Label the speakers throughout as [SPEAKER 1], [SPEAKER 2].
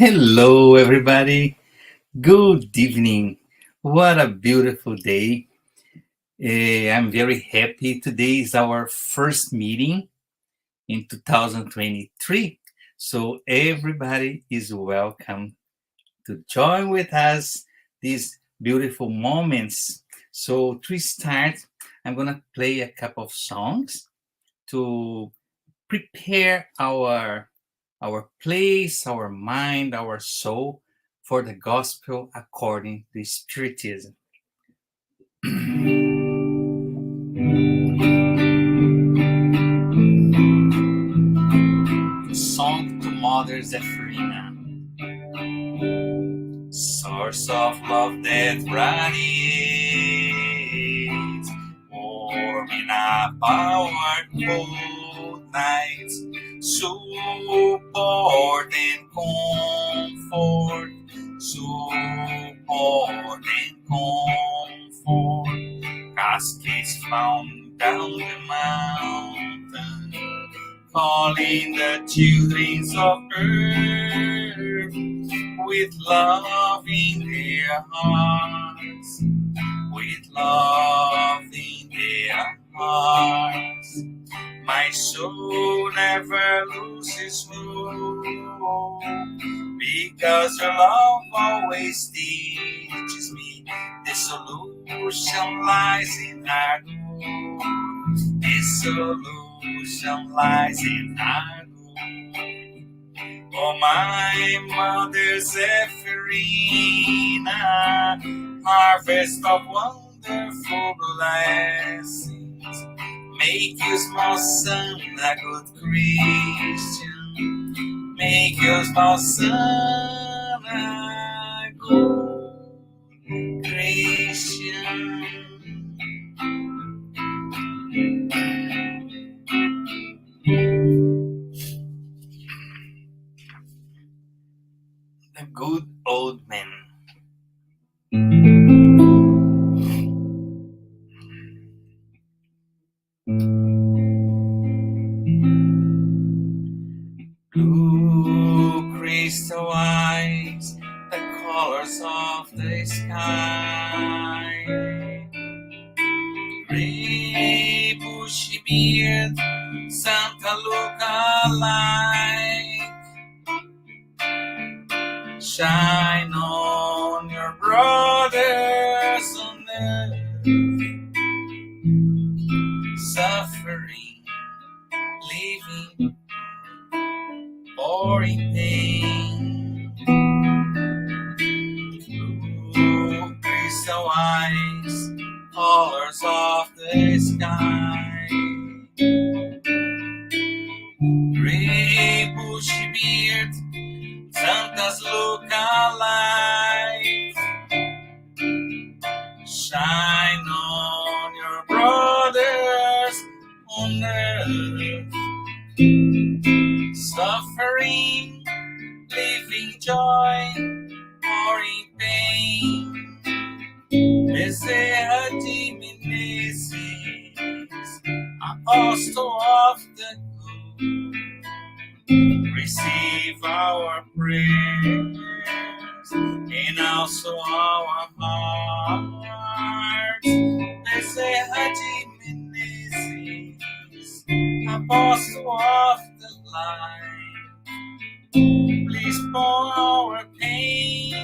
[SPEAKER 1] Hello, everybody. Good evening. What a beautiful day. I'm very happy. Today is our first meeting in 2023. So, everybody is welcome to join with us these beautiful moments. So, to start, I'm going to play a couple of songs to prepare our place, our mind, our soul for the gospel according to Spiritism. Song to Mother Zephyrina. Source of love that radiates, warming up our cold nights, support and comfort, support and comfort. Cascades found down the mountain, calling the children of earth with love in their hearts, with love in their hearts. My soul never loses hope, because your love always teaches me the solution lies in our goal. The solution lies in our goal. Oh, my mother Zephyrina, harvest of wonderful blessings. Make your small son a good Christian. Make your small son a good Christian. The good old man. Blue crystal eyes, the colors of the sky. Gray bushy beard, Santa look-alike. Shine on your brothers on earth, suffering, living, or in pain. Blue crystal eyes, colors of the sky. Gray bushy beard, Santa's look-alike. Shine on your brothers on earth, suffering, living joy, or in pain. Bezerra de Menezes, Apostle of the good, receive our prayers and also our hearts. Bezerra de Menezes, Apostle of the light, please pour our pain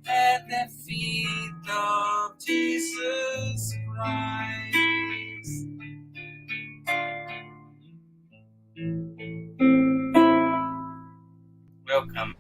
[SPEAKER 1] at the feet of Jesus Christ. Welcome.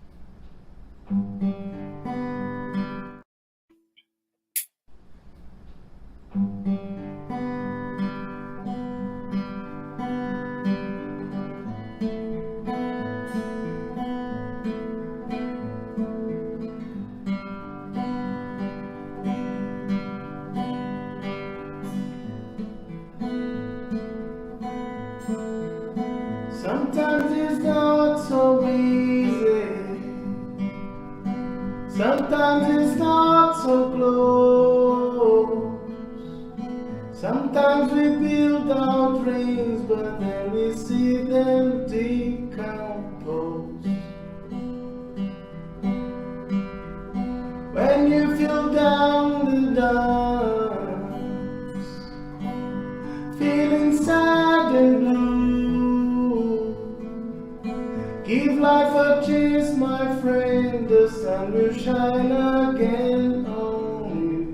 [SPEAKER 2] Sometimes it's not so easy. Sometimes it's not so close. Sometimes we build our dreams, but then we see them decompose. till down the dumps, feeling sad and blue. Give life a chance, my friend, the sun will shine again on you.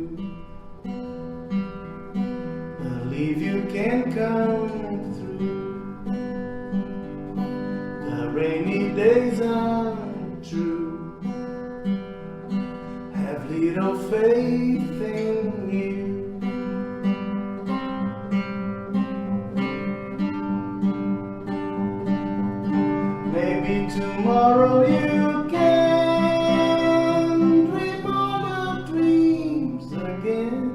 [SPEAKER 2] Believe you can come through. The rainy days are true. Have little faith in you. Maybe tomorrow you can dream all your dreams again.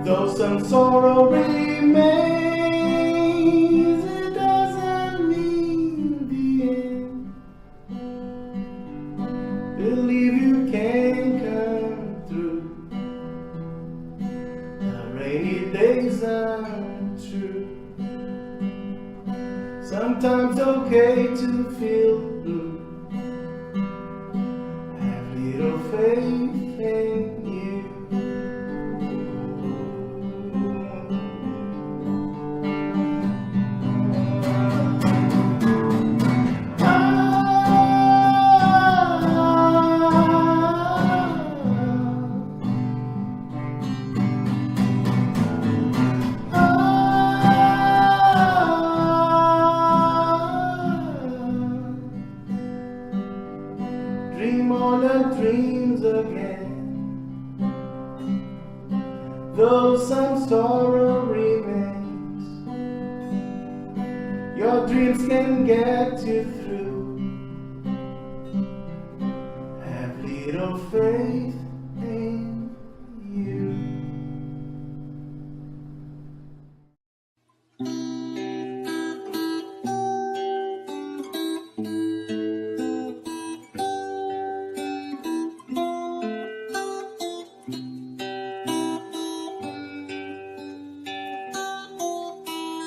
[SPEAKER 2] Though some sorrow remains, it doesn't mean the end. Believe you can come through. The rainy days are true. Sometimes okay to feel blue. Have little faith in you. Dream all your dreams again. Though some sorrow remains, your dreams can get you through. Have little faith in you.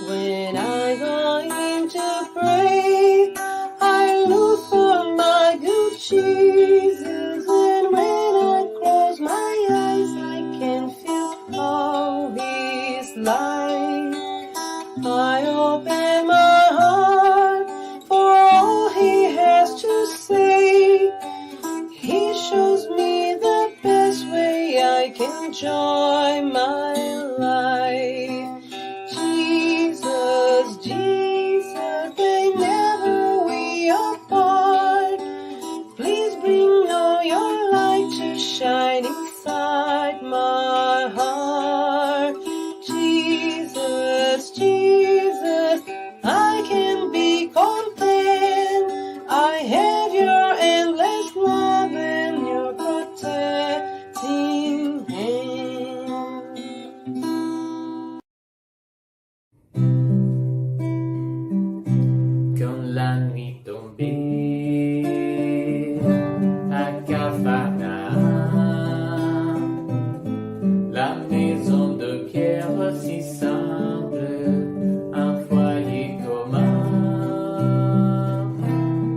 [SPEAKER 3] When I go in to pray, I look for my good Jesus. And when I close my eyes, I can feel all His light. I open my heart for all He has to say. He shows me the best way I can enjoy my life. Jesus, Jesus, they never we apart. Please bring all your light to shine inside my heart. Jesus, Jesus, I can be content. I have your endless love and your protecting hand.
[SPEAKER 4] Quand la nuit tombait à Capharnaüm, la maison de pierre si simple, un foyer commun,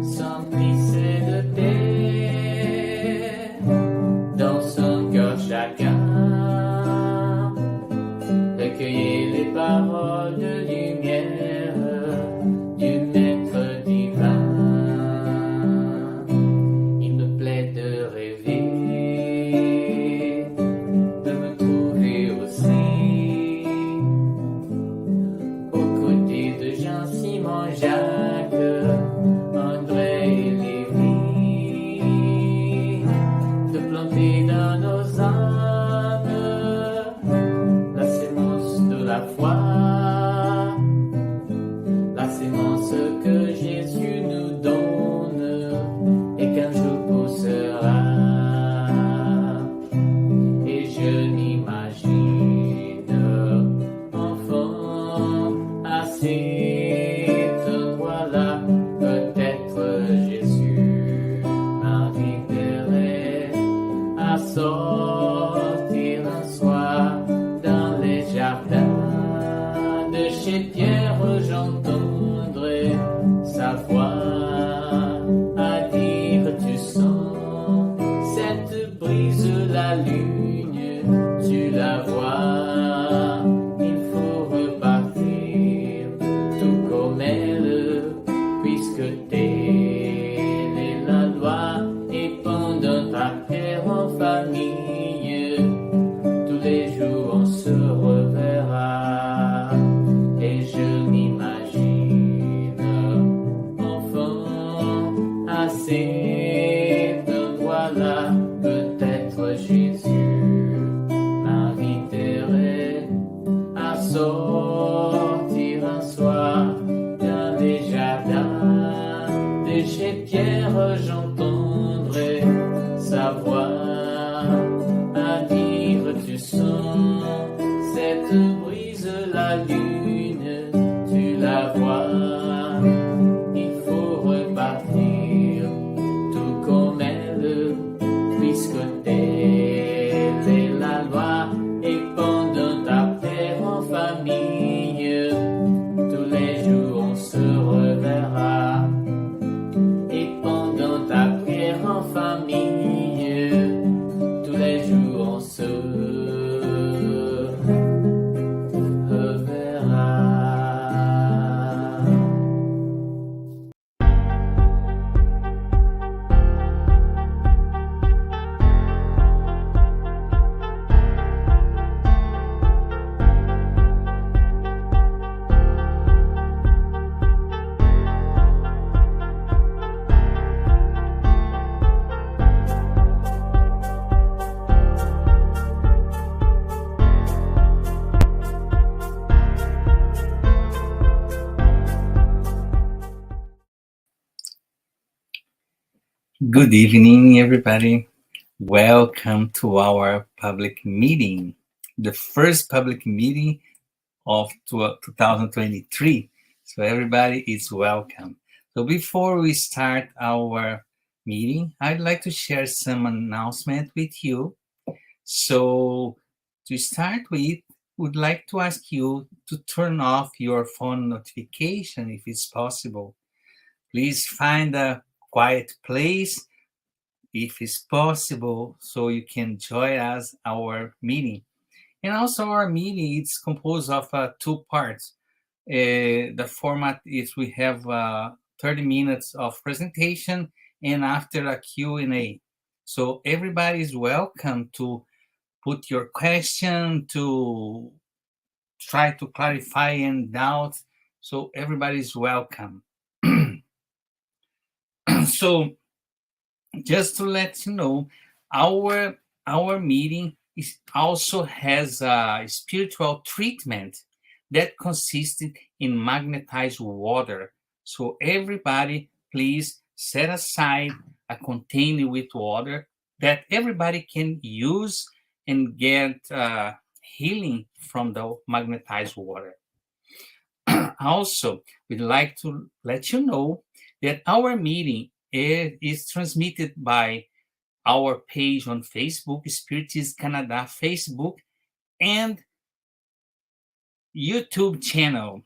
[SPEAKER 4] s'emplissait de paix, dans son cœur chacun recueillait les paroles de lumière du Maître divin. Il me plaît de rêver, de me trouver aussi lune, tu la vois. Il faut repartir tout comme elle, puisque telle est la loi. Et pendant ta prière en famille, tous les jours on se reverra. Et pendant ta prière en famille, tous les jours on se reverra.
[SPEAKER 1] Good evening, everybody. Welcome to our public meeting, the first public meeting of 2023. So everybody is welcome. So before we start our meeting, I'd like to share some announcement with you. So to start with, would like to ask you to turn off your phone notification if it's possible. Please find a quiet place if it's possible so you can join us our meeting. And also our meeting is composed of two parts. The format is we have 30 minutes of presentation and after a Q&A. So everybody is welcome to put your question, to try to clarify any doubts. So everybody is welcome. So just to let you know, our meeting also has a spiritual treatment that consisted in magnetized water. So everybody, please set aside a container with water that everybody can use and get healing from the magnetized water. Also, we'd like to let you know that our meeting is transmitted by our page on Facebook, Spiritist Canada Facebook, and YouTube channel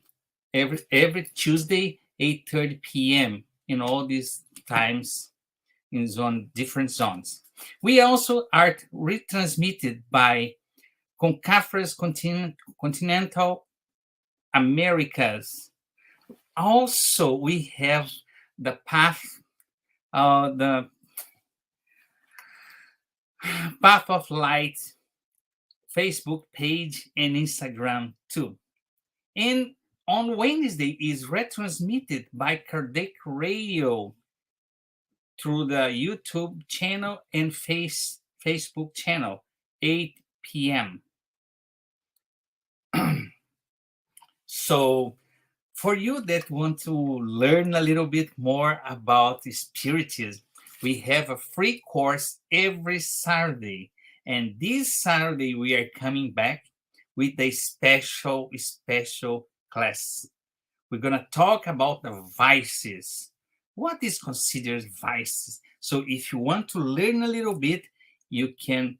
[SPEAKER 1] every Tuesday, 8:30 p.m. in all these times in different zones. We also are retransmitted by Concafres Continental Americas. Also, we have the Path of Light Facebook page and Instagram too. And on Wednesday is retransmitted by Kardec Radio through the YouTube channel and Facebook channel, 8 p.m. So for you that want to learn a little bit more about Spiritism, we have a free course every Saturday. And this Saturday, we are coming back with a special class. We're going to talk about the vices. What is considered vices? So if you want to learn a little bit, you can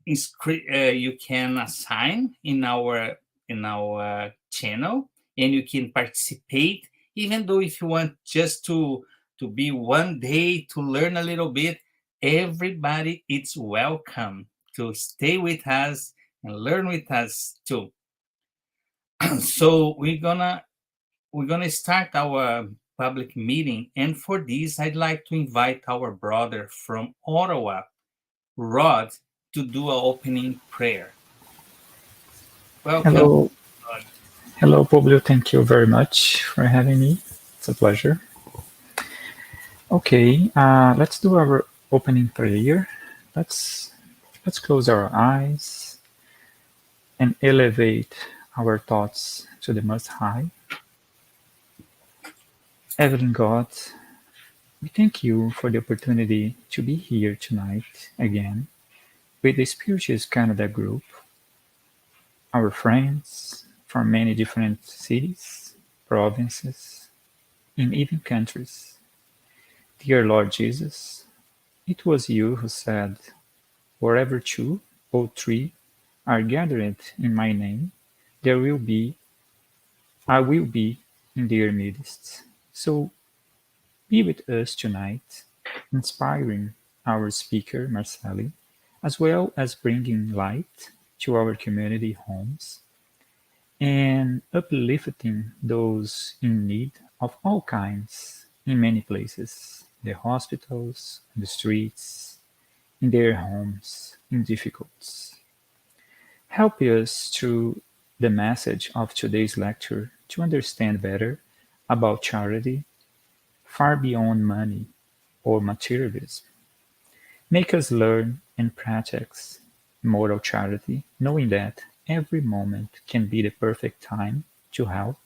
[SPEAKER 1] assign in our channel and you can participate, even though if you want just to be one day to learn a little bit, everybody is welcome to stay with us and learn with us too. So we're gonna start our public meeting, and for this I'd like to invite our brother from Ottawa, Rod, to do an opening prayer. Welcome.
[SPEAKER 5] Hello.
[SPEAKER 1] Rod.
[SPEAKER 5] Hello, Publio. Thank you very much for having me. It's a pleasure. Okay, let's do our opening prayer. Let's close our eyes and elevate our thoughts to the Most High. Heavenly God, we thank you for the opportunity to be here tonight again with the Spiritist Canada group. our friends from many different cities, provinces, and even countries. Dear Lord Jesus, it was you who said, wherever two or three are gathered in my name, there will be, I will be in their midst. So be with us tonight, inspiring our speaker, Marceli, as well as bringing light to our community homes and uplifting those in need of all kinds in many places, the hospitals, the streets, in their homes, in difficulties. Help us through the message of today's lecture to understand better about charity far beyond money or materialism. Make us learn and practice moral charity, knowing that every moment can be the perfect time to help,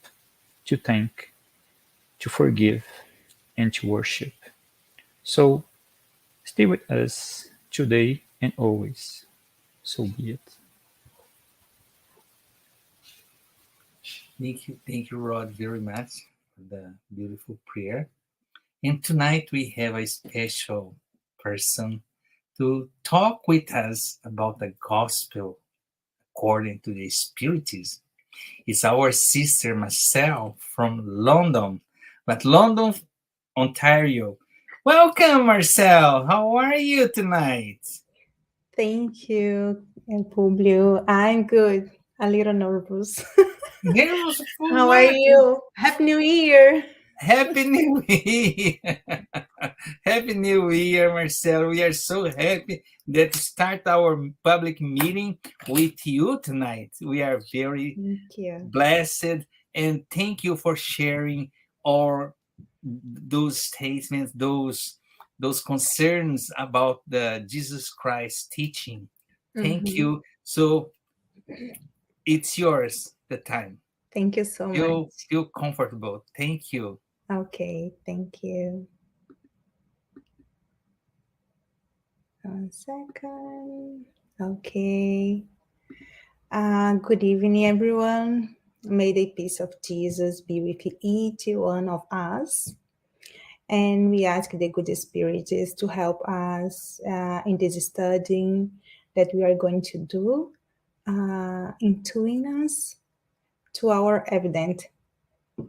[SPEAKER 5] to thank, to forgive, and to worship. So stay with us today and always. So be it.
[SPEAKER 1] Thank you, Rod, very much for the beautiful prayer. And tonight we have a special person to talk with us about the gospel according to the Spiritism. It's our sister Marcel from London, but London, Ontario. Welcome, Marcel. How are you tonight?
[SPEAKER 6] Thank you, Publio. I'm good. A little nervous.
[SPEAKER 1] Nervous for
[SPEAKER 6] How are
[SPEAKER 1] what?
[SPEAKER 6] you? Happy New Year.
[SPEAKER 1] Happy New Year! Happy New Year, Marcel. We are so happy that start our public meeting with you tonight. We are very
[SPEAKER 6] Thank you.
[SPEAKER 1] blessed and thank you for sharing all those statements, those concerns about the Jesus Christ teaching. Thank
[SPEAKER 6] Mhm.
[SPEAKER 1] you. So it's yours, the time.
[SPEAKER 6] Thank you so much.
[SPEAKER 1] Feel comfortable. Thank you.
[SPEAKER 6] Okay, thank you. 1 second. Okay. Good evening, everyone. May the peace of Jesus be with each one of us. And we ask the good spirits to help us in this studying that we are going to do, intuiting us to our evident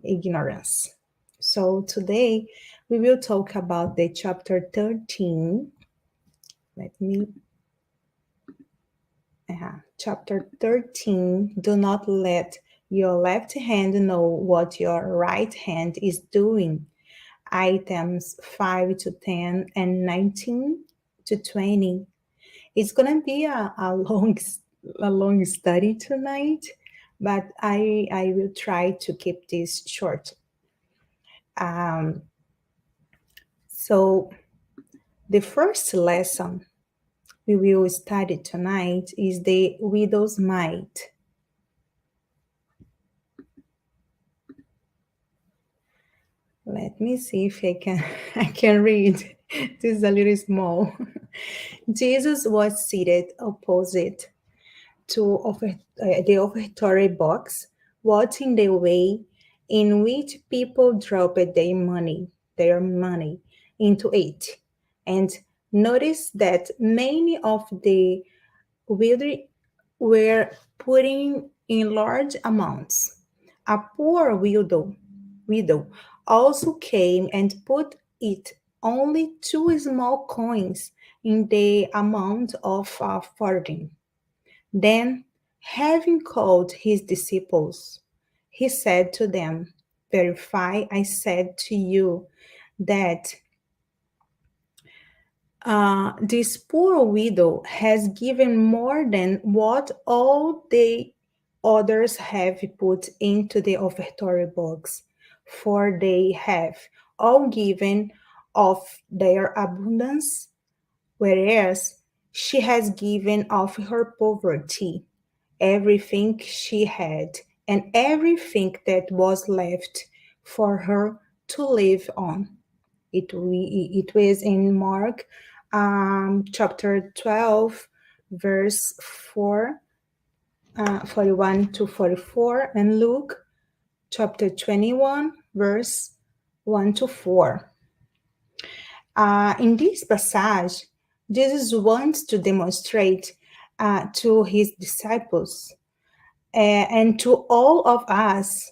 [SPEAKER 6] ignorance. So today we will talk about the chapter 13. Chapter 13. Do not let your left hand know what your right hand is doing. Items 5 to 10 and 19 to 20. It's gonna be a long study tonight, but I will try to keep this short. Um, so the first lesson we will study tonight is the widow's mite. Let me see if I can I can read. This is a little small. Jesus was seated opposite to the offertory box, watching the way in which people dropped their money into it, and noticed that many of the widows were putting in large amounts. A poor widow also came and put it only two small coins in the amount of a farthing. Then, having called his disciples, he said to them, "Verify, I said to you that this poor widow has given more than what all the others have put into the offertory box, for they have all given of their abundance, whereas she has given of her poverty everything she had, and everything that was left for her to live on." It was in Mark chapter 12, verse 4 41 to 44, and Luke chapter 21, verse 1 to 4. In this passage, Jesus wants to demonstrate to his disciples and to all of us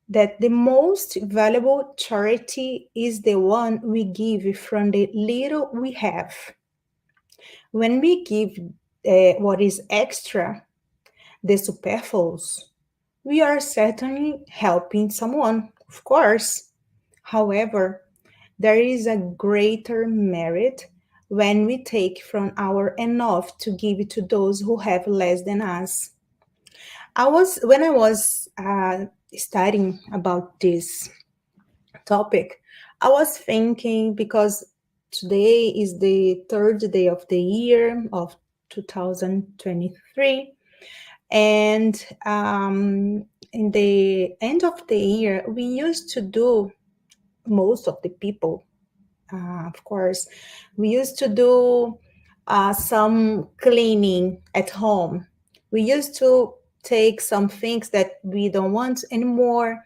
[SPEAKER 6] that the most valuable charity is the one we give from the little we have. When we give what is extra, the superfluous, we are certainly helping someone, of course. However, there is a greater merit when we take from our enough to give to those who have less than us. When I was studying about this topic, I was thinking, because today is the third day of the year of 2023, and in the end of the year, we used to do, most of the people, of course, we used to do some cleaning at home. We used to take some things that we don't want anymore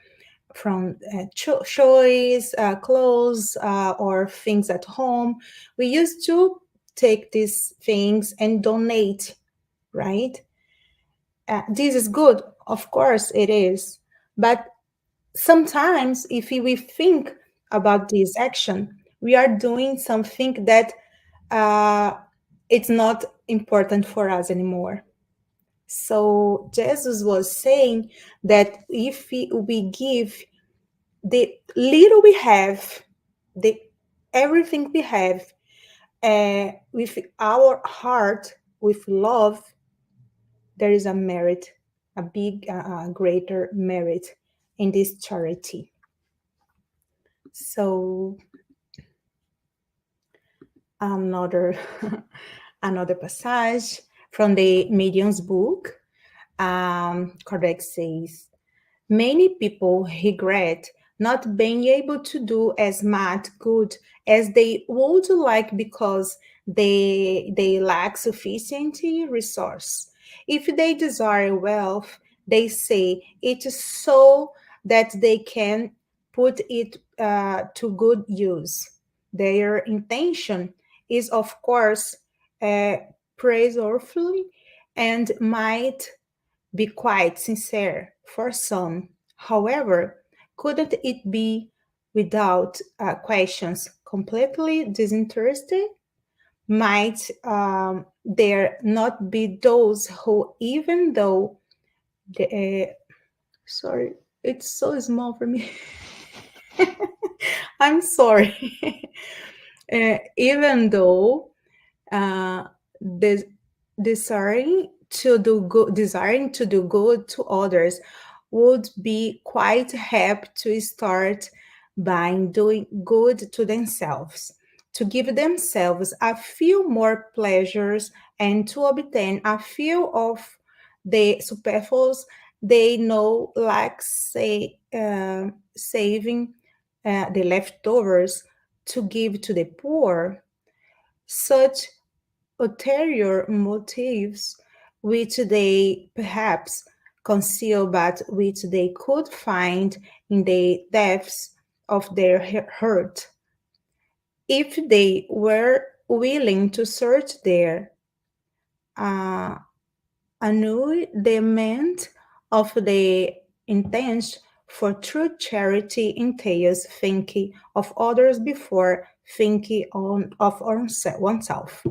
[SPEAKER 6] from choice, clothes, or things at home. We used to take these things and donate, right? This is good, of course it is. But sometimes, if we think about this action, we are doing something that it's not important for us anymore. So Jesus was saying that if we give the little we have, the everything we have, with our heart, with love, there is a merit, a big, greater merit in this charity. So another another passage from the Medium's book. Kardec says, many people regret not being able to do as much good as they would like because they lack sufficient resource. If they desire wealth, they say it is so that they can put it to good use. Their intention is, of course, praiseworthy and might be quite sincere for some. However, couldn't it be, without questions, completely disinterested? Might there not be those who, even though the, sorry, it's so small for me. I'm sorry. Even though the desiring to do good to others would be quite happy to start by doing good to themselves, to give themselves a few more pleasures and to obtain a few of the superfluous they know, like saving the leftovers to give to the poor. Such ulterior motives, which they perhaps conceal, but which they could find in the depths of their hurt, if they were willing to search there, annulment of the intent for true charity entails thinking of others before thinking of oneself.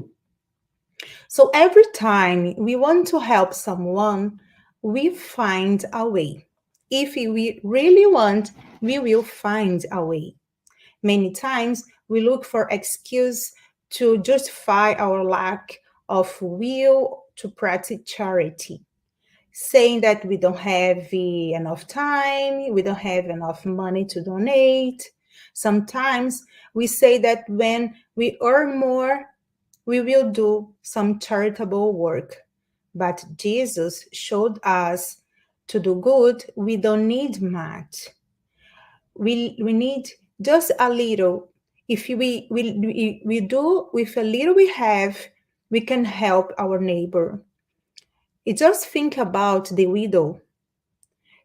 [SPEAKER 6] So every time we want to help someone, we find a way. If we really want, we will find a way. Many times we look for excuse to justify our lack of will to practice charity, saying that we don't have enough time, we don't have enough money to donate. Sometimes we say that when we earn more, we will do some charitable work. But Jesus showed us to do good, we don't need much. We need just a little. If we do with a little we have, we can help our neighbor. You just think about the widow.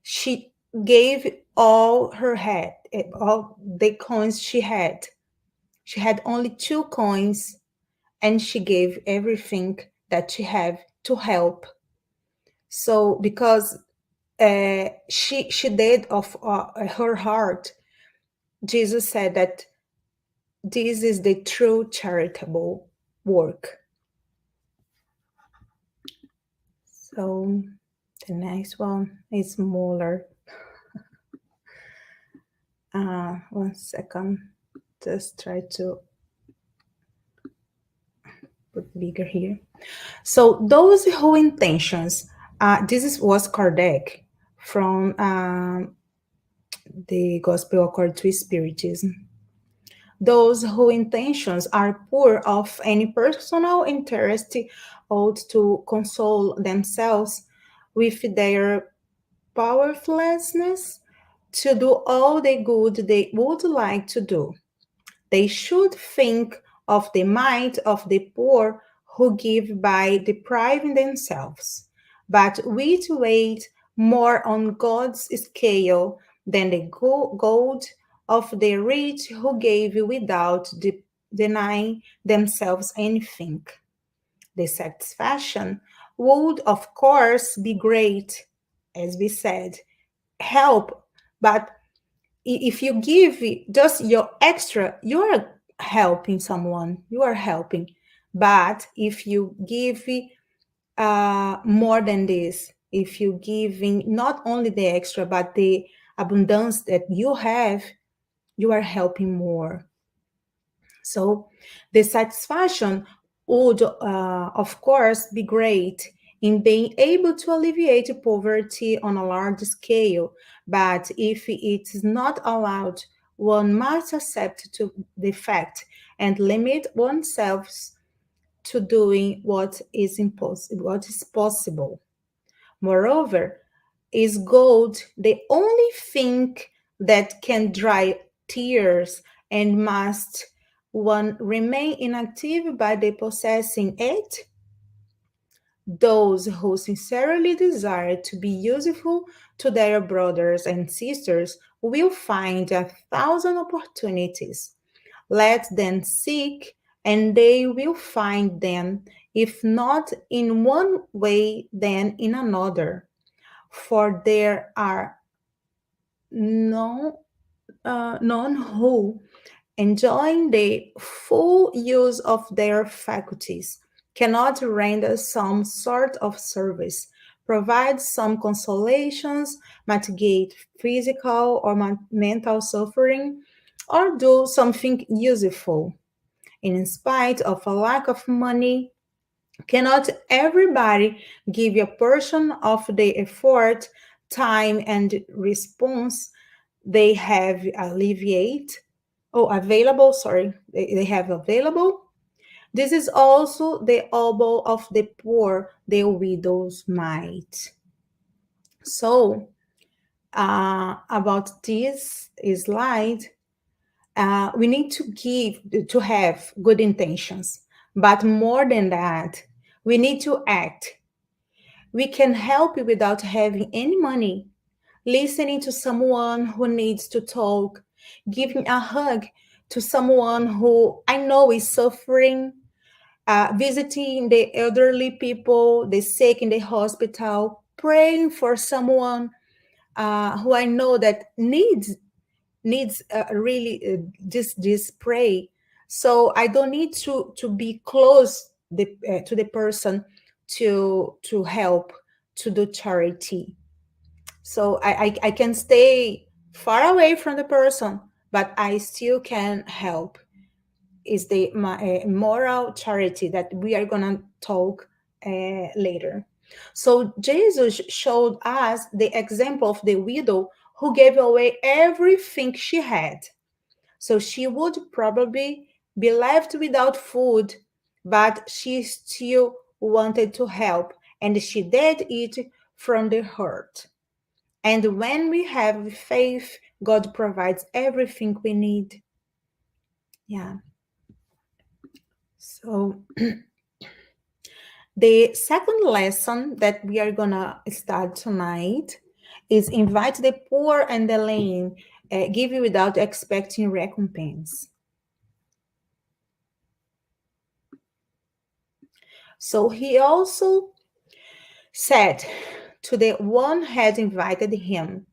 [SPEAKER 6] She gave all her had, all the coins she had. She had only 2 coins, and she gave everything that she had to help. So because she did of her heart, Jesus said that this is the true charitable work. So the next one is smaller. 1 second. Just try to put bigger here. So those who intentions, was Kardec from the Gospel according to Spiritism. Those whose intentions are poor of any personal interest ought to console themselves with their powerlessness to do all the good they would like to do. They should think of the might of the poor who give by depriving themselves, but which weight more on God's scale than the gold of the rich who gave without denying themselves anything. The satisfaction would, of course, be great, as we said, help, but if you give just your extra, you are helping someone, you are helping. But if you give more than this, if you giving not only the extra but the abundance that you have, you are helping more. So the satisfaction would, of course, be great in being able to alleviate poverty on a large scale. But if it is not allowed, one must accept to the fact and limit oneself to doing what is impossible, what is possible. Moreover, is gold the only thing that can dry tears, and must one remain inactive by the possessing it? Those who sincerely desire to be useful to their brothers and sisters will find 1,000 opportunities. Let them seek, and they will find them, if not in one way, then in another. For there are none who, enjoying the full use of their faculties, cannot render some sort of service, provide some consolations, mitigate physical or mental suffering, or do something useful. And in spite of a lack of money, cannot everybody give a portion of the effort, time, and response they have available, they have available? This is also the elbow of the poor, the widow's mite. So, about this slide, we need to have good intentions, but more than that, we need to act. We can help without having any money, listening to someone who needs to talk, giving a hug to someone who I know is suffering, visiting the elderly people, the sick in the hospital, praying for someone who I know that needs really this pray. So I don't need to be close to the person to help, to do charity. So I can stay far away from the person, but I still can help. Is the moral charity that we are going to talk later. So Jesus showed us the example of the widow who gave away everything she had. So she would probably be left without food, but she still wanted to help, and she did it from the heart. And when we have faith, God provides everything we need. Yeah. So The second lesson that we are gonna start tonight is invite the poor and the lame, give you without expecting recompense. So he also said to the one had invited him,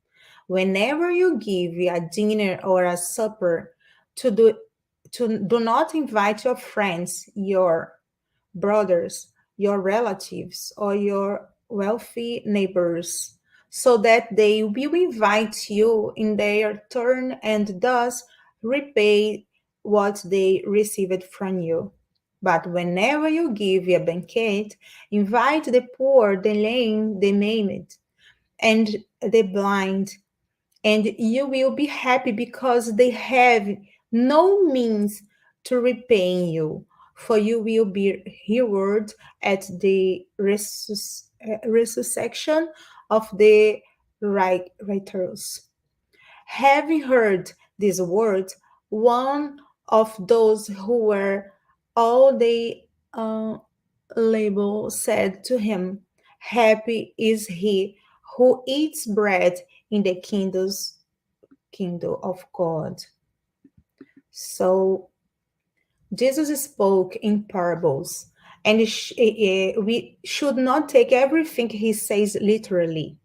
[SPEAKER 6] whenever you give a dinner or a supper, to do do not invite your friends, your brothers, your relatives, or your wealthy neighbors, so that they will invite you in their turn and thus repay what they received from you. But whenever you give a banquet, invite the poor, the lame, the maimed, and the blind, and you will be happy because they have no means to repay you, for you will be rewarded at the resurrection of the righteous. Having heard these words, one of those who were all the label said to him, happy is he who eats bread in the kingdom of God. So Jesus spoke in parables, and we should not take everything he says literally.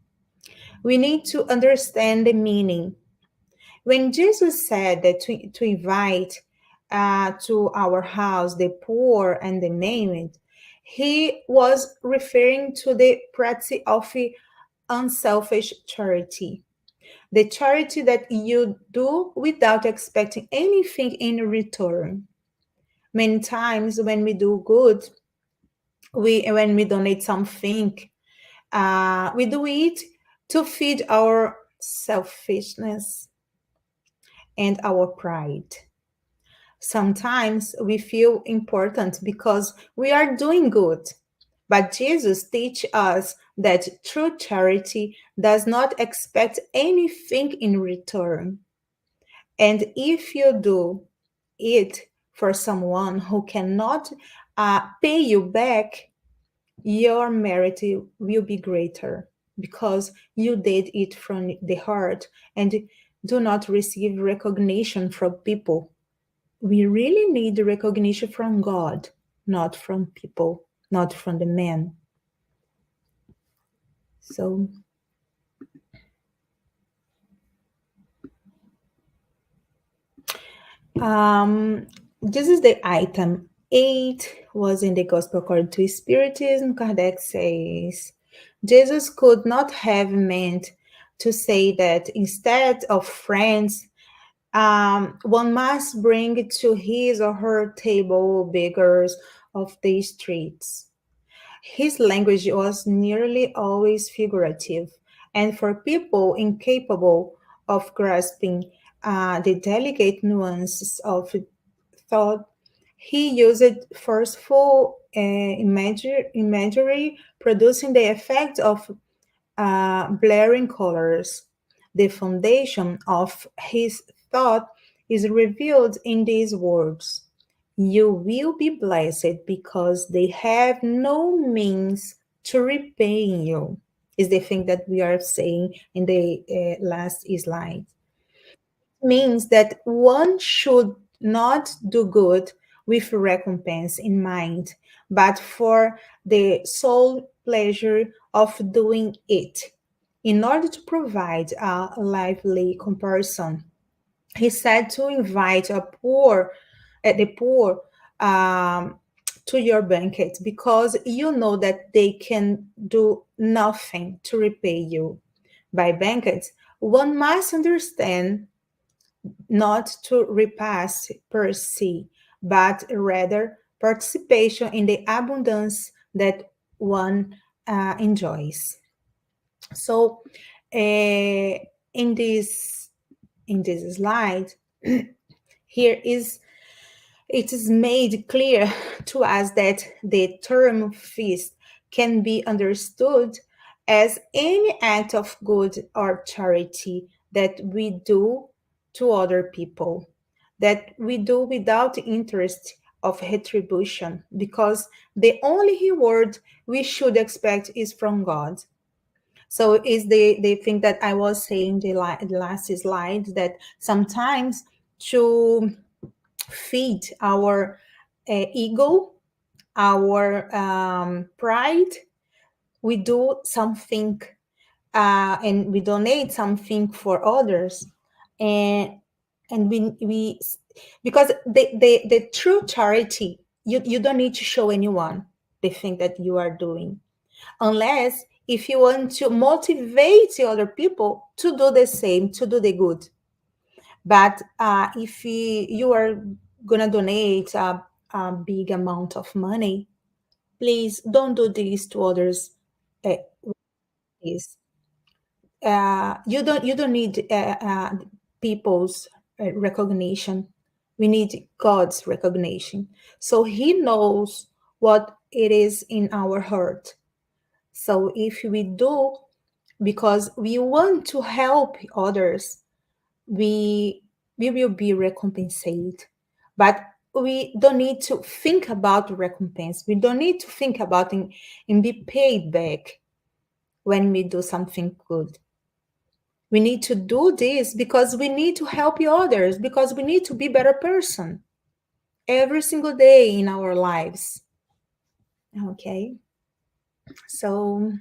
[SPEAKER 6] We need to understand the meaning. When Jesus said that to invite to our house the poor and the maimed, he was referring to the practice of unselfish charity, the charity that you do without expecting anything in return. Many times when we do good, when we donate something, we do it to feed our selfishness and our pride. Sometimes we feel important because we are doing good. But Jesus teaches us that true charity does not expect anything in return. And if you do it for someone who cannot pay you back, your merit will be greater because you did it from the heart and do not receive recognition from people. We really need recognition from God, not from people, not from the man. So this is the item 8 was in the Gospel according to Spiritism. Kardec says Jesus could not have meant to say that instead of friends, one must bring to his or her table beggars of the streets. His language was nearly always figurative, and for people incapable of grasping the delicate nuances of thought, he used forceful imagery, producing the effect of blaring colors. The foundation of his thought is revealed in these words. You will be blessed because they have no means to repay you, is the thing that we are saying in the last slide. Means that one should not do good with recompense in mind, but for the sole pleasure of doing it, in order to provide a lively comparison. He said to invite the poor to your banquet because you know that they can do nothing to repay you. By banquets, one must understand not to repass per se, but rather participation in the abundance that one enjoys. So, in this slide, here is it is made clear to us that the term feast can be understood as any act of good or charity that we do to other people, that we do without interest of retribution, because the only reward we should expect is from God. So is the thing that I was saying the last slide, that sometimes to feed our ego, our pride, we do something and we donate something for others, and we because the true charity, you don't need to show anyone the thing that you are doing, unless if you want to motivate the other people to do the same, to do the good. But if you are gonna donate a big amount of money, please don't do this to others. uh, please. You don't need people's recognition. We need God's recognition. So He knows what it is in our heart. So if we do because we want to help others, we we will be recompensated. But we don't need to think about recompense. We don't need to think about in be paid back when we do something good. We need to do this because we need to help others, because we need to be better person every single day in our lives. Okay. So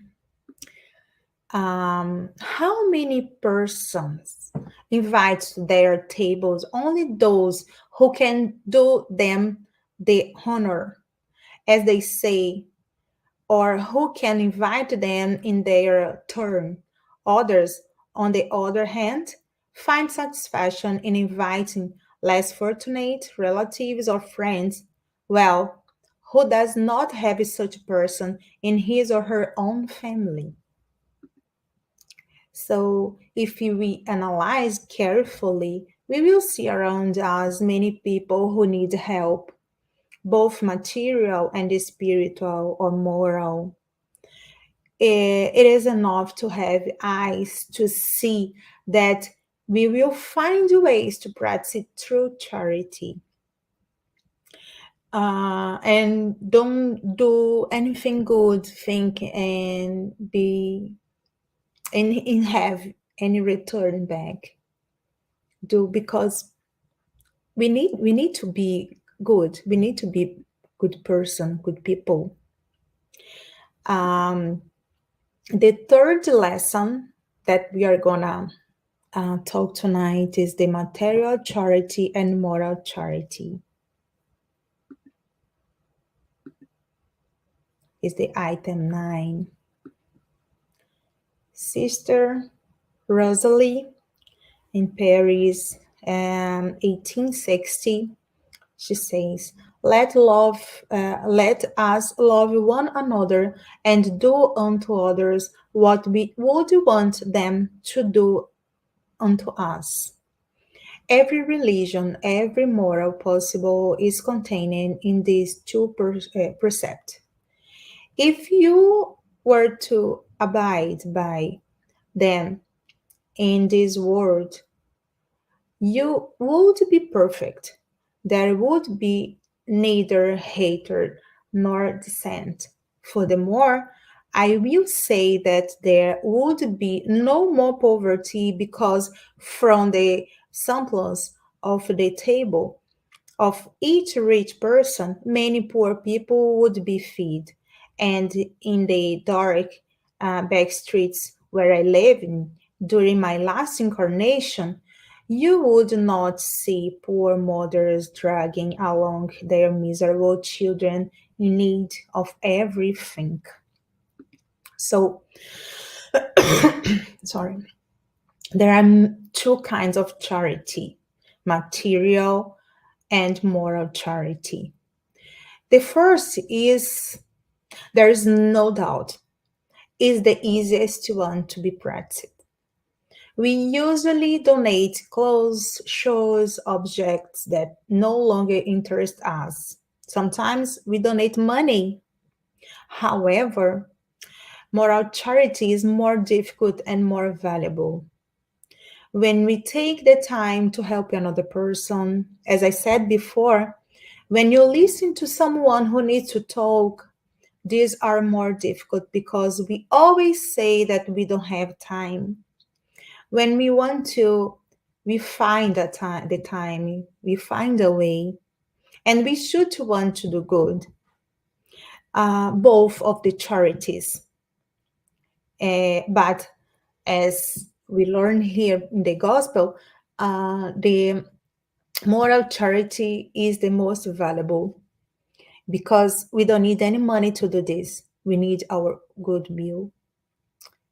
[SPEAKER 6] how many persons invite to their tables only those who can do them the honor, as they say, or who can invite them in their turn? Others, on the other hand, find satisfaction in inviting less fortunate relatives or friends. Well, who does not have such a person in his or her own family? So, if we analyze carefully, we will see around us many people who need help, both material and spiritual or moral. It is enough to have eyes to see that we will find ways to practice true charity. And don't do anything good, think and be and have any return back. Do because we need to be good. We need to be good person, good people. The third lesson that we are gonna talk tonight is the material charity and moral charity. Is the item 9. Sister Rosalie in Paris, 1860, she says, let us love one another and do unto others what we would want them to do unto us. Every religion, every moral possible is contained in these two precepts. If you were to abide by them in this world, you would be perfect. There would be neither hatred nor dissent. Furthermore, I will say that there would be no more poverty, because from the surplus of the table of each rich person, many poor people would be fed. And in the dark back streets where I live in during my last incarnation, you would not see poor mothers dragging along their miserable children in need of everything. So, sorry, there are two kinds of charity: material and moral charity. The first is, there is no doubt, is the easiest one to be practiced. We usually donate clothes, shoes, objects that no longer interest us. Sometimes we donate money. However, moral charity is more difficult and more valuable. When we take the time to help another person, as I said before, When you listen to someone who needs to talk, these are more difficult because we always say that we don't have time. When we want to, we find the time, we find a way, and we should want to do good. Both of the charities. But as we learn here in the gospel, the moral charity is the most valuable because we don't need any money to do this. We need our good will.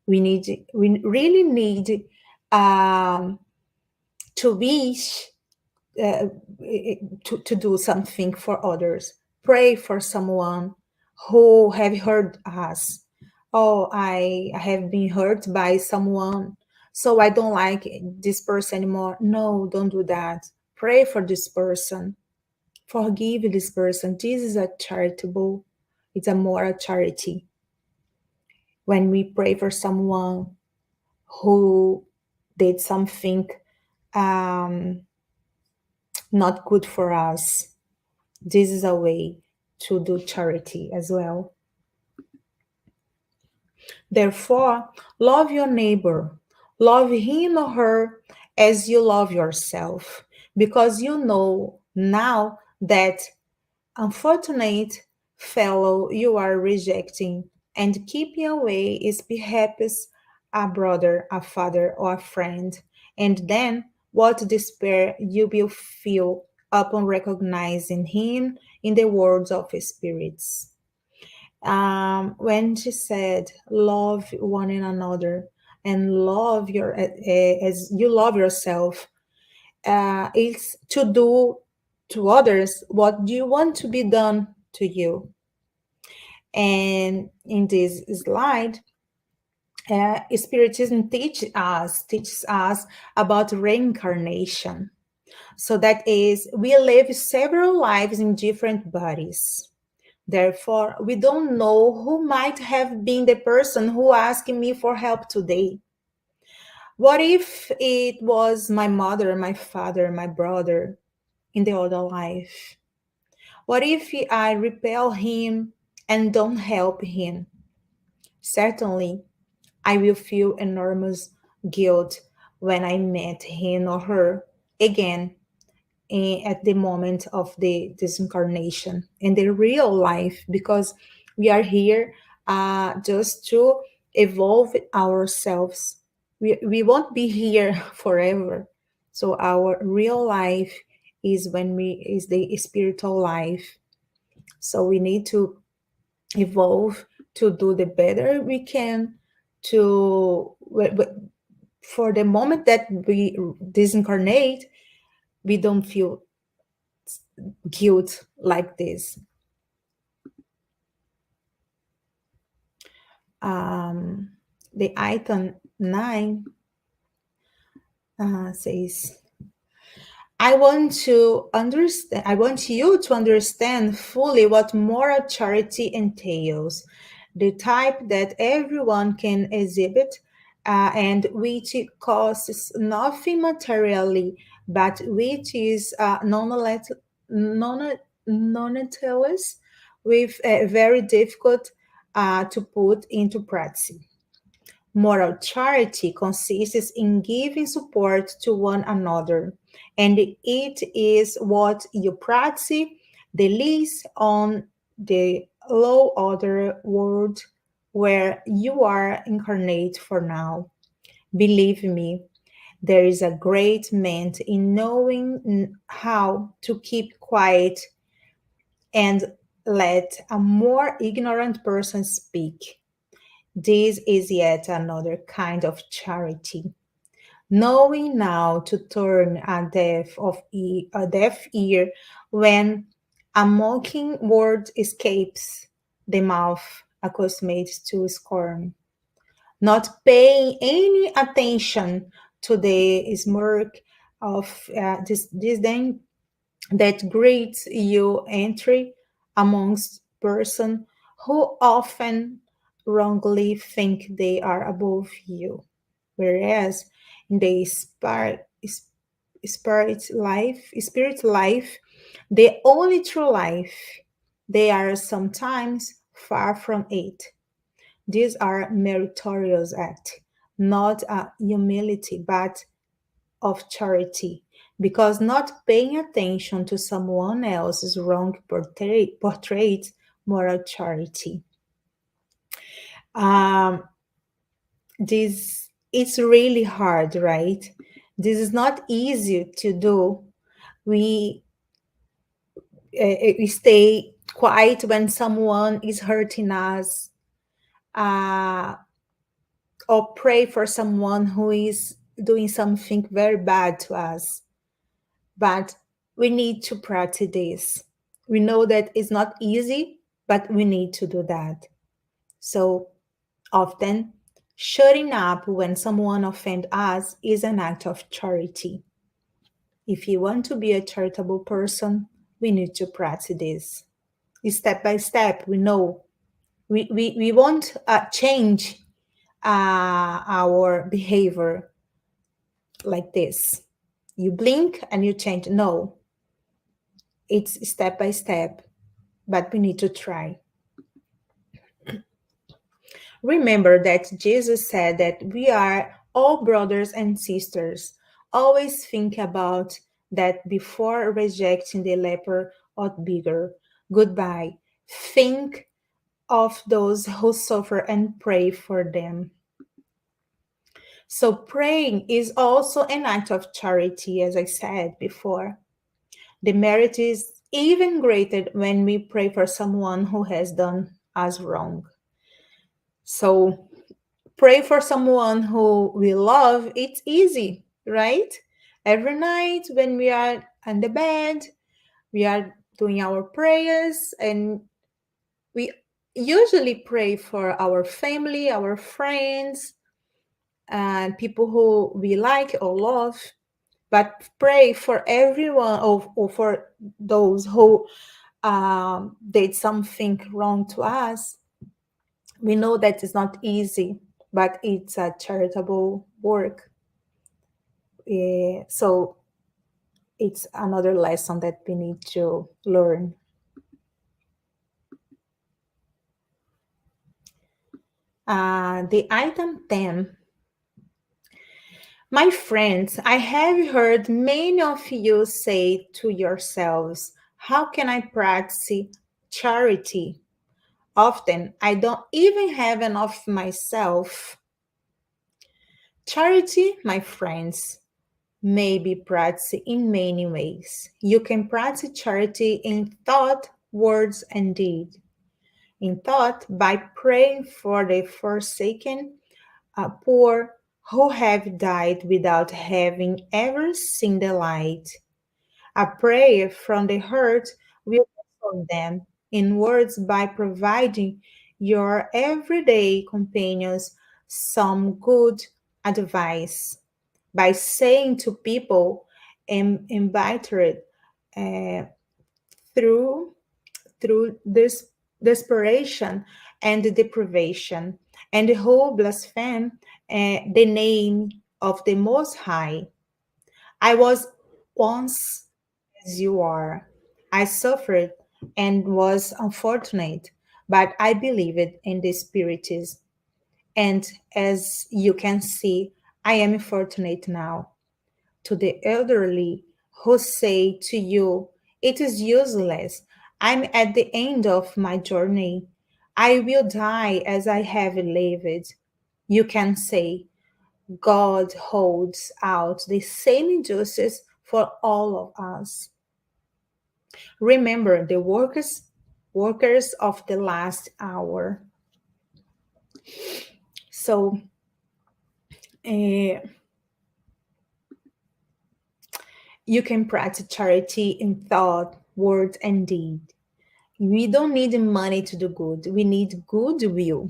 [SPEAKER 6] We really need um, to wish uh, to do something for others. Pray for someone who have hurt us. Oh, I have been hurt by someone, so I don't like this person anymore. No, don't do that. Pray for this person. Forgive this person. This is a charitable, it's a moral charity. When we pray for someone who did something um, not good for us, this is a way to do charity as well. Therefore, love your neighbor, love him or her as you love yourself, because you know now that unfortunate fellow you are rejecting and keeping away is perhaps a brother, a father, or a friend. And then what despair you will feel upon recognizing him in the words of spirits. When she said, "Love one another and love your as you love yourself," is to do to others what you want to be done to you. And in this slide, Spiritism teaches us about reincarnation. So that is, we live several lives in different bodies. Therefore, we don't know who might have been the person who asked me for help today. What if it was my mother, my father, my brother in the other life? What if I repel him and don't help him? Certainly, I will feel enormous guilt when I met him or her again at the moment of the disincarnation in the real life, because we are here just to evolve ourselves. We won't be here forever. So our real life is when we is the spiritual life. So we need to evolve to do the better we can to for the moment that we disincarnate, we don't feel guilt like this. The item 9 says, I want you to understand fully what moral charity entails, the type that everyone can exhibit, and which costs nothing materially, but which is nonetheless with very difficult to put into practice. Moral charity consists in giving support to one another, and it is what you practice the least on the low other world where you are incarnate for now. Believe me, there is a great merit in knowing how to keep quiet and let a more ignorant person speak. This is yet another kind of charity. Knowing now to turn a deaf ear when a mocking word escapes the mouth accustomed to scorn. Not paying any attention to the smirk of disdain that greets you entry amongst persons who often wrongly think they are above you, whereas in the spirit life The only true life. They are sometimes far from it. These are meritorious acts, not humility, but of charity. Because not paying attention to someone else's wrong portrays moral charity. Um, this it's really hard, right? This is not easy to do. We we stay quiet when someone is hurting us, uh, or pray for someone who is doing something very bad to us. But we need to practice this. We know that it's not easy, but we need to do that. So often, shutting up when someone offends us is an act of charity. If you want to be a charitable person, we need to practice this. Step by step, we know we won't change our behavior like this. You blink and you change. No, it's step by step, but we need to try. Remember that Jesus said that we are all brothers and sisters. Always think about that before rejecting the leper or bigger. Goodbye. Think of those who suffer and pray for them. So, praying is also an act of charity, as I said before. The merit is even greater when we pray for someone who has done us wrong. So, pray for someone who we love, it's easy, right? Every night when we are on the bed, we are doing our prayers, and we usually pray for our family, our friends, and people who we like or love. But pray for everyone, or for those who did something wrong to us. We know that it's not easy, but it's a charitable work. So it's another lesson that we need to learn. The item 10. My friends, I have heard many of you say to yourselves, how can I practice charity? Often, I don't even have enough myself. Charity, my friends, may be practiced in many ways. You can practice charity in thought, words, and deed. In thought, by praying for the forsaken, poor who have died without having ever seen the light. A prayer from the heart will console them. In words, by providing your everyday companions some good advice, by saying to people embittered uh, through this desperation and deprivation, and who blaspheme the name of the Most High. I was once as you are. I suffered and was unfortunate, but I believed in the Spiritism. And as you can see, I am fortunate now. To the elderly who say to you, it is useless. I'm at the end of my journey. I will die as I have lived. You can say, God holds out the same injustice for all of us. Remember the workers of the last hour. So uh, you can practice charity in thought, word, and deed. We don't need money to do good. We need goodwill.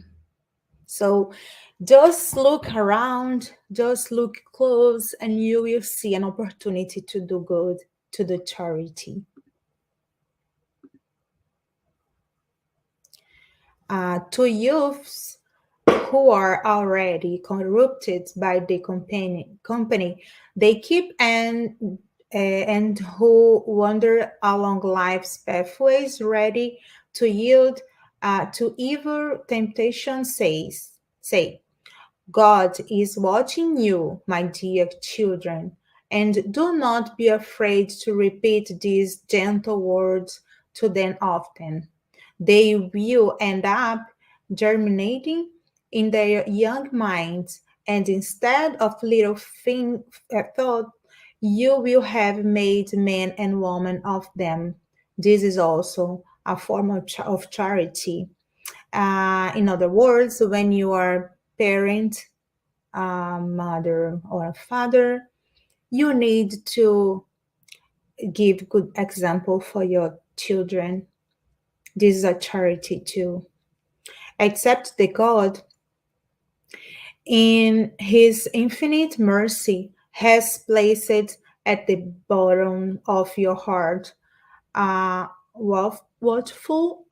[SPEAKER 6] So just look around, just look close, and you will see an opportunity to do good, to do charity. To youths who are already corrupted by the company, they keep and who wander along life's pathways, ready to yield to evil temptation, say, God is watching you, my dear children, and do not be afraid to repeat these gentle words to them often. They will end up germinating in their young minds, and instead of little thought, you will have made men and women of them. This is also a form of charity. In other words, when you are parent, mother or father, you need to give good example for your children. This is a charity too. Accept the God in his infinite mercy has placed at the bottom of your heart a watchful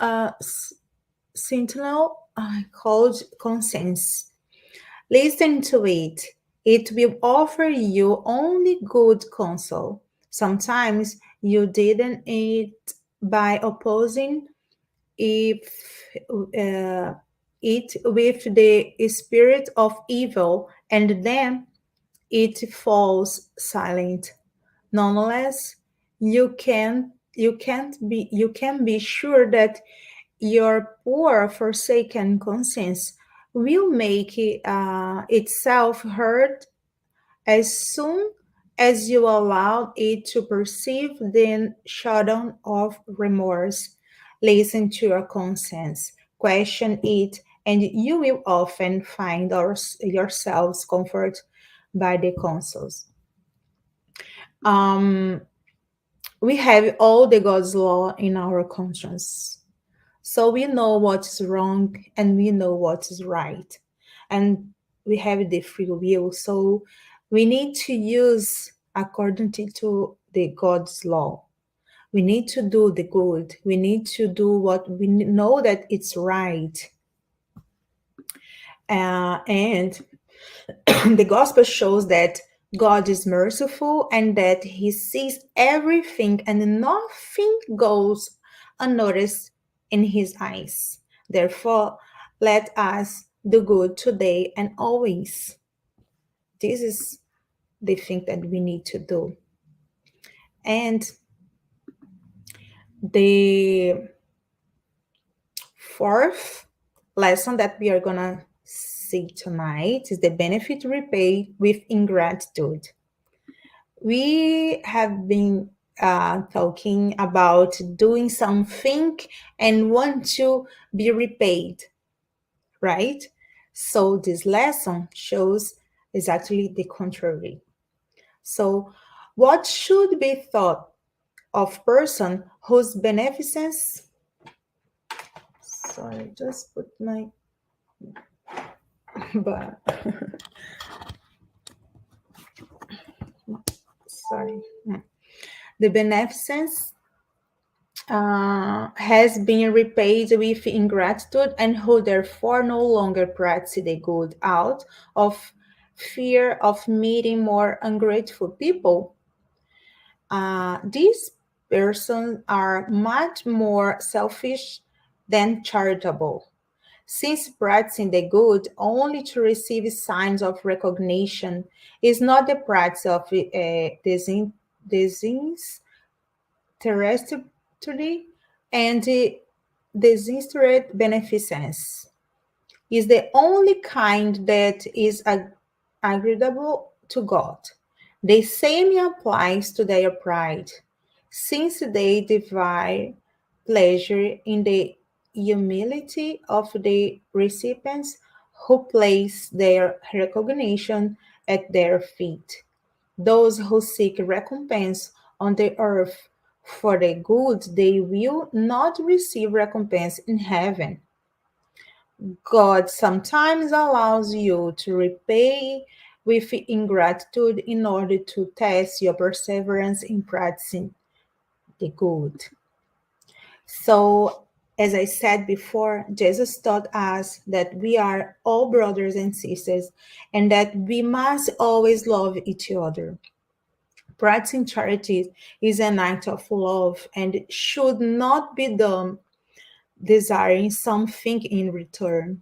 [SPEAKER 6] sentinel called conscience. Listen to it. It will offer you only good counsel. Sometimes you didn't it by opposing if it with the spirit of evil, and then it falls silent. Nonetheless, you can be sure that your poor forsaken conscience will make itself heard as soon as you allow it to perceive the shadow of remorse. Listen to your conscience, question it, and you will often find yourselves comfort by the counsels. Um, we have all the God's law in our conscience. So we know what is wrong and we know what is right. And we have the free will. So we need to use according to the God's law. We need to do the good. We need to do what we know that it's right. And the gospel shows that God is merciful and that he sees everything and nothing goes unnoticed in his eyes. Therefore, let us do good today and always. This is the thing that we need to do. And the fourth lesson that we are going to see tonight is the benefit repaid with ingratitude. We have been talking about doing something and want to be repaid, right? So this lesson shows exactly the contrary. So what should be thought of person whose beneficence, sorry, just put my but sorry, the beneficence has been repaid with ingratitude and who therefore no longer practice the good out of fear of meeting more ungrateful people. These persons are much more selfish than charitable, since practicing the good only to receive signs of recognition is not the practice of disinterestedly and disinterested beneficence is the only kind that is agreeable to God. The same applies to their pride, since they derive pleasure in the humility of the recipients who place their recognition at their feet. Those who seek recompense on the earth for the good they will not receive recompense in heaven. God sometimes allows you to repay with ingratitude in order to test your perseverance in practicing the good. So, as I said before, Jesus taught us that we are all brothers and sisters and that we must always love each other. Practicing charity is an act of love and should not be done desiring something in return.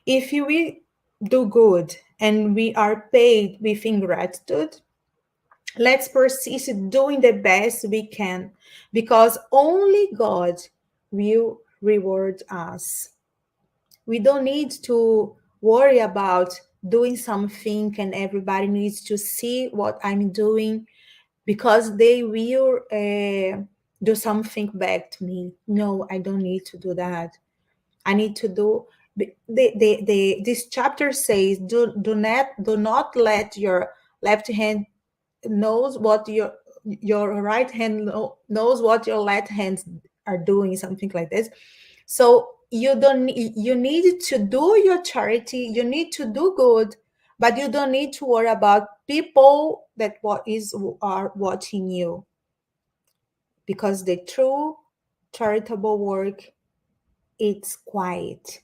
[SPEAKER 6] If we do good and we are paid with ingratitude, let's persist doing the best we can because only God will reward us. We don't need to worry about doing something and everybody needs to see what I'm doing because they will do something back to me. No, I don't need to do that. I need to do. This chapter says, do not let your left hand knows what your right hand knows what your left hands are doing, something like this. So you need to do your charity, you need to do good, but you don't need to worry about people that are watching you, because the true charitable work, it's quiet.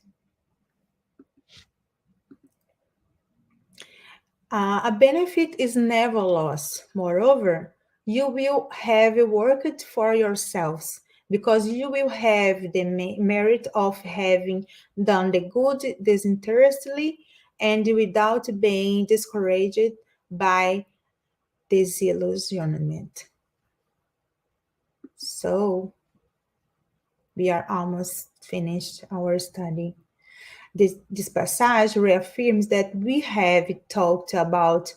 [SPEAKER 6] A benefit is never lost. Moreover, you will have worked for yourselves because you will have the merit of having done the good disinterestedly and without being discouraged by disillusionment. So, we are almost finished our study. This passage reaffirms that we have talked about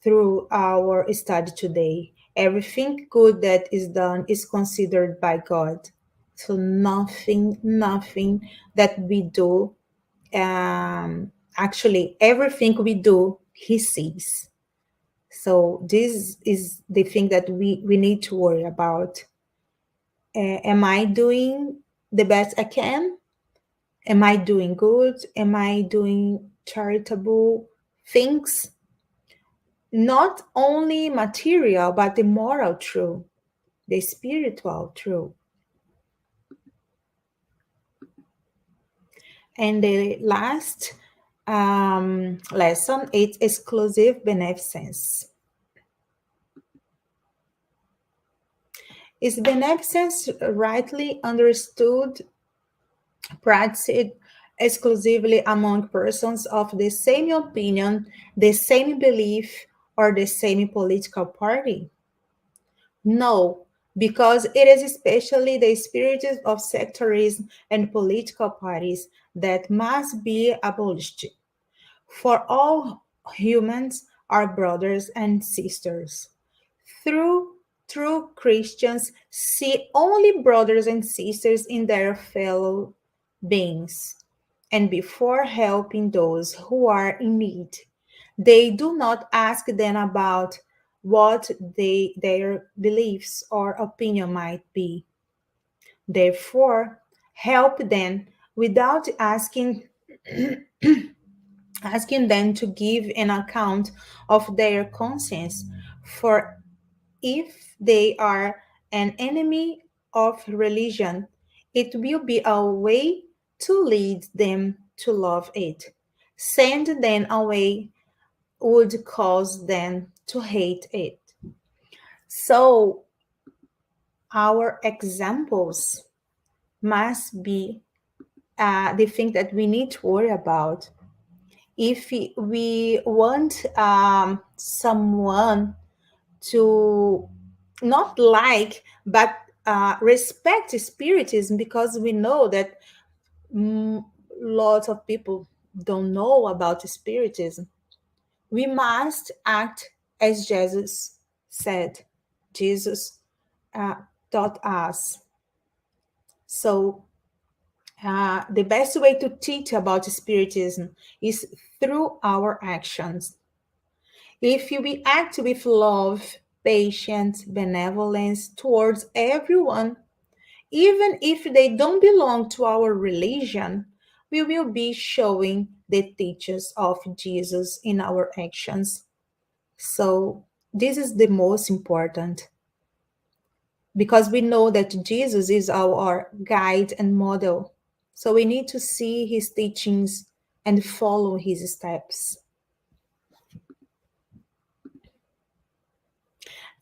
[SPEAKER 6] through our study today. Everything good that is done is considered by God. So nothing that we do, actually everything we do, He sees. So this is the thing that we need to worry about. Am I doing the best I can? Am I doing good? Am I doing charitable things? Not only material, but the moral truth, the spiritual truth. And the last lesson is exclusive beneficence. Is beneficence rightly understood, practiced exclusively among persons of the same opinion, the same belief, or the same political party? No, because it is especially the spirit of sectarism and political parties that must be abolished. For all humans are brothers and sisters. True Christians see only brothers and sisters in their fellow beings, and before helping those who are in need, they do not ask them about what their beliefs or opinion might be. Therefore, help them without asking them to give an account of their conscience, for if they are an enemy of religion, it will be a way to lead them to love it. Send them away would cause them to hate it. So, our examples must be the thing that we need to worry about. If we want someone to not like, but respect Spiritism, because we know that lots of people don't know about Spiritism, we must act as Jesus said. Jesus taught us. So the best way to teach about Spiritism is through our actions. If we act with love, patience, benevolence towards everyone, even if they don't belong to our religion, we will be showing the teachings of Jesus in our actions. So, this is the most important, because we know that Jesus is our guide and model. So, we need to see his teachings and follow his steps.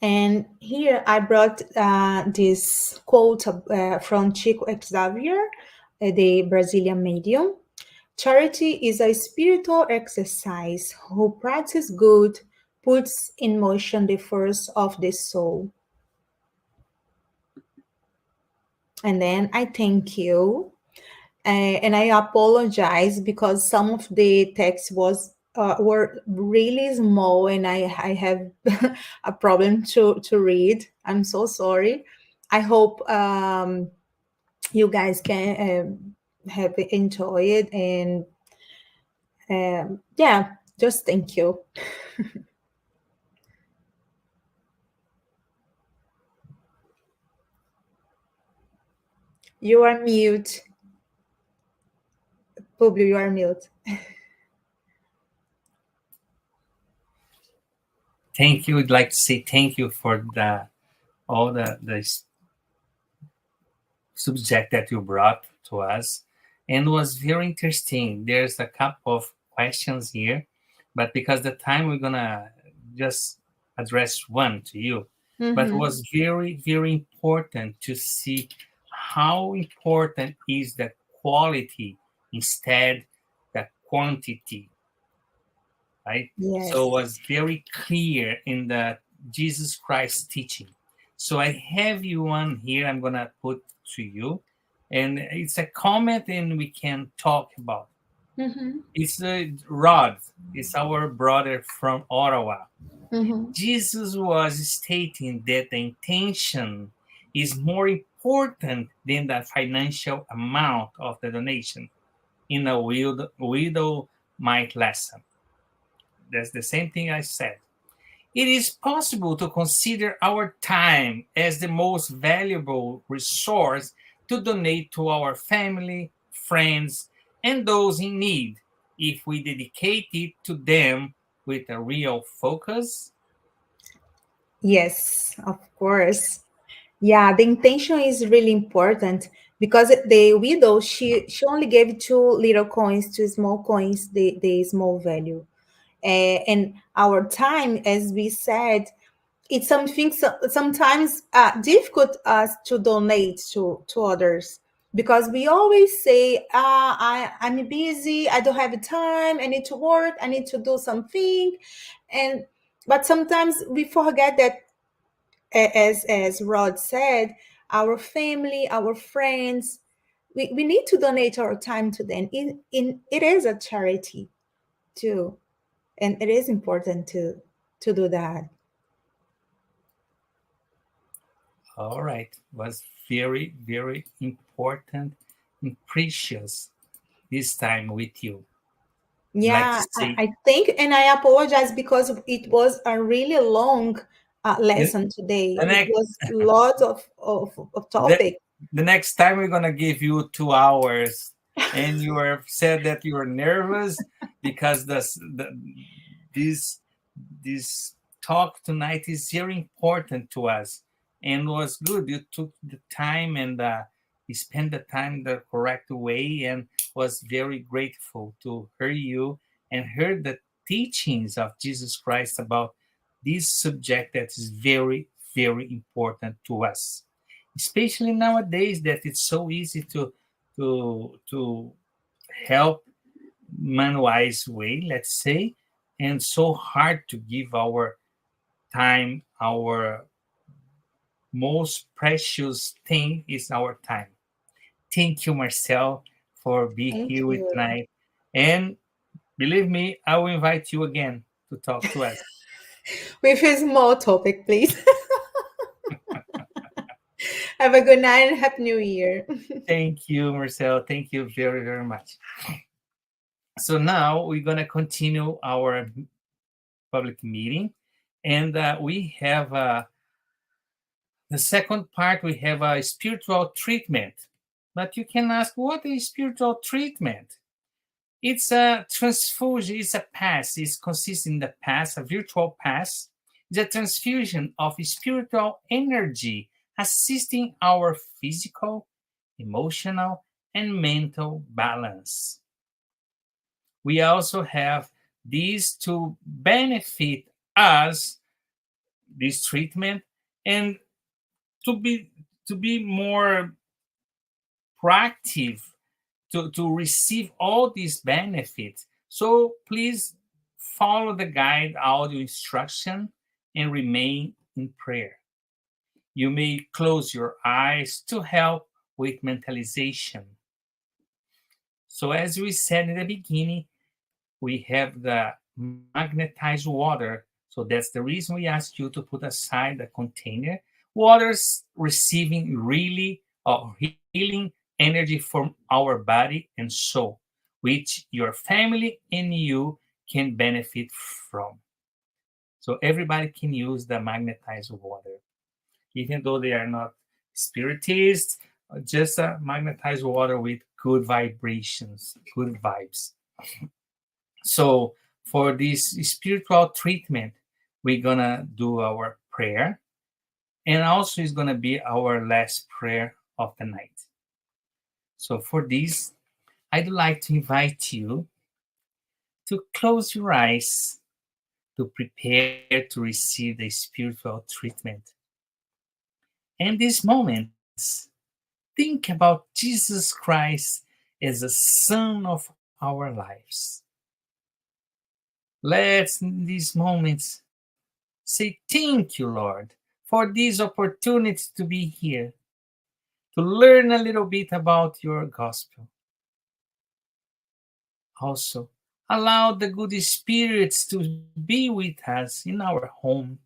[SPEAKER 6] And here I brought this quote from Chico Xavier, the Brazilian medium. Charity is a spiritual exercise who practices good, puts in motion the force of the soul. And then I thank you. And I apologize because some of the text was were really small and I have a problem to read. I'm so sorry. I hope you guys can have enjoyed and yeah, just thank you. You are mute. Publi, you are mute.
[SPEAKER 1] Thank you. I'd like to say thank you for all the subject that you brought to us, and was very interesting. There's a couple of questions here, but because the time we're gonna just address one to you. But it
[SPEAKER 6] Mm-hmm.
[SPEAKER 1] was very important to see how important is the quality instead the quantity, right? So it
[SPEAKER 6] Yes.
[SPEAKER 1] was very clear in the Jesus Christ teaching. So I have you one here. I'm gonna put to you, and it's a comment, and we can talk about.
[SPEAKER 6] Mm-hmm.
[SPEAKER 1] It's Rod. It's our brother from Ottawa.
[SPEAKER 6] Mm-hmm.
[SPEAKER 1] Jesus was stating that the intention is more important than the financial amount of the donation in a widow might lesson. That's the same thing I said. It is possible to consider our time as the most valuable resource to donate to our family, friends, and those in need if we dedicate it to them with a real focus.
[SPEAKER 6] Yes, of course. Yeah, the intention is really important because the widow she only gave two little coins, two small coins, the small value. And our time, as we said, it's something sometimes difficult us to donate to others because we always say, I'm busy, I don't have time, I need to work, I need to do something, and but sometimes we forget that as Rod said, our family, our friends, we need to donate our time to them. It is a charity too, and it is important to do that.
[SPEAKER 1] All right, was very important and precious this time with you. I'd like to
[SPEAKER 6] Yeah,
[SPEAKER 1] say
[SPEAKER 6] I think, and I apologize because it was a really long
[SPEAKER 1] the,
[SPEAKER 6] lesson today.
[SPEAKER 1] the
[SPEAKER 6] It
[SPEAKER 1] next
[SPEAKER 6] was a lot of
[SPEAKER 1] the,
[SPEAKER 6] topic.
[SPEAKER 1] the next time we're gonna give you 2 hours, and you are said that you are nervous because this this talk tonight is very important to us, and was good. You took the time, and you spent the time the correct way, and was very grateful to hear you and hear the teachings of Jesus Christ about this subject that is very important to us, especially nowadays that it's so easy to help man-wise way, let's say, and so hard to give our time. Our most precious thing is our time. Thank you, Marcel, for being
[SPEAKER 6] Thank
[SPEAKER 1] here with
[SPEAKER 6] you.
[SPEAKER 1] tonight, and believe me, I will invite you again to talk to us.
[SPEAKER 6] With a small topic, please. Have a good night and happy new year.
[SPEAKER 1] Thank you, Marcel. Thank you very much. So now we're going to continue our public meeting, and we have the second part. We have a spiritual treatment, but you can ask, what is spiritual treatment? It's a transfusion. It's a pass. It consists in the pass, a virtual pass. It's a transfusion of spiritual energy, assisting our physical, emotional, and mental balance. We also have these to benefit us this treatment and to be more proactive to receive all these benefits. So please follow the guide audio instruction and remain in prayer. You may close your eyes to help with mentalization. So as we said in the beginning, we have the magnetized water. So that's the reason we ask you to put aside the container. Water's receiving really healing energy from our body and soul, which your family and you can benefit from. So everybody can use the magnetized water, even though they are not spiritists, just a magnetized water with good vibrations, good vibes. So for this spiritual treatment, we're gonna do our prayer, and also it's gonna be our last prayer of the night. So for this, I'd like to invite you to close your eyes to prepare to receive the spiritual treatment. And these moments, think about Jesus Christ as the Son of our lives. Let's, in these moments, say thank you, Lord, for this opportunity to be here, to learn a little bit about your gospel. Also, allow the good spirits to be with us in our home,